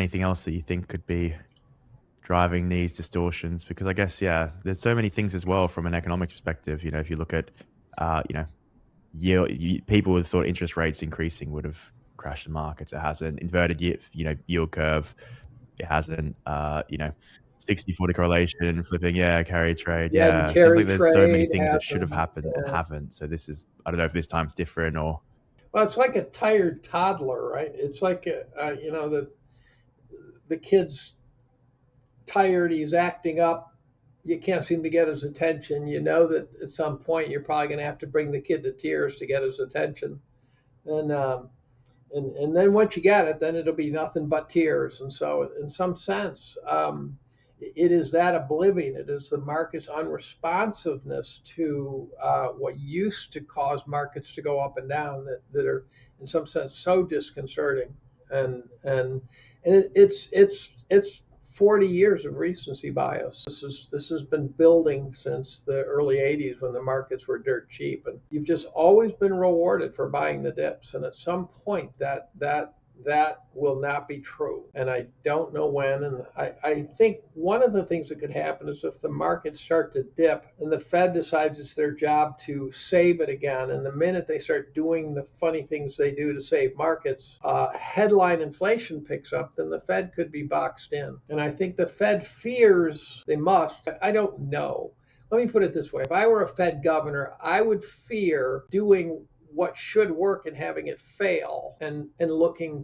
anything else that you think could be driving these distortions? Because I guess, yeah, there's so many things as well from an economic perspective. If you look at, you know, people would have thought interest rates increasing would have crashed the markets. It hasn't. Inverted yield curve. It hasn't. 60/40 correlation, flipping, yeah, carry trade, Yeah, and yeah. Seems carry like there's so many trade things that should have happened. happened and haven't. So this is, I don't know if this time's different or. Well, it's like a tired toddler, right? It's like the kid's tired. He's acting up. You can't seem to get his attention. You know that at some point you're probably going to have to bring the kid to tears to get his attention, and and then once you get it, then it'll be nothing but tears. And so, in some sense, it is that oblivion. It is the market's unresponsiveness to what used to cause markets to go up and down that are, in some sense, so disconcerting. And it's 40 years of recency bias. This has been building since the early 80s when the markets were dirt cheap, and you've just always been rewarded for buying the dips. And at some point, that will not be true. And I don't know when. And I think one of the things that could happen is if the markets start to dip and the Fed decides it's their job to save it again. And the minute they start doing the funny things they do to save markets, headline inflation picks up, then the Fed could be boxed in. And I think the Fed fears they must. I don't know. Let me put it this way. If I were a Fed governor, I would fear doing what should work and having it fail and looking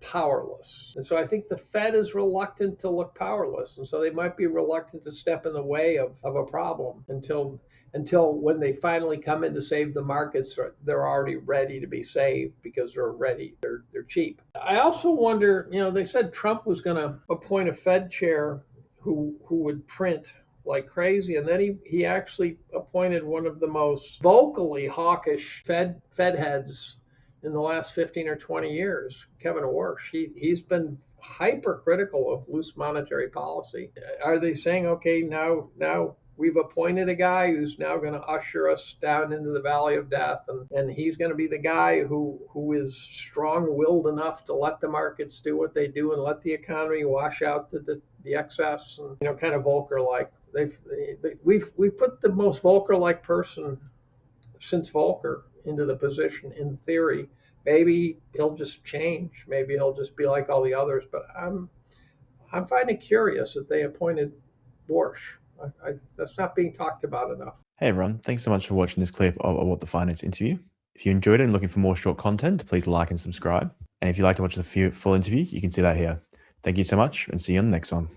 powerless. And so I think the Fed is reluctant to look powerless. And so they might be reluctant to step in the way of a problem until when they finally come in to save the markets, they're already ready to be saved because they're cheap. I also wonder, they said Trump was going to appoint a Fed chair who would print like crazy. And then he actually appointed one of the most vocally hawkish Fed heads in the last 15 or 20 years, Kevin Warsh. He's been hypercritical of loose monetary policy. Are they saying, okay, now we've appointed a guy who's now going to usher us down into the valley of death, and he's going to be the guy who is strong-willed enough to let the markets do what they do and let the economy wash out the excess, and kind of Volcker-like. We've put the most Volcker-like person since Volcker into the position. In theory, maybe he'll just change. Maybe he'll just be like all the others. But I'm finding it curious that they appointed Warsh. That's not being talked about enough. Hey everyone, thanks so much for watching this clip of What the Finance interview. If you enjoyed it and looking for more short content, please like and subscribe. And if you'd like to watch the full interview, you can see that here. Thank you so much and see you on the next one.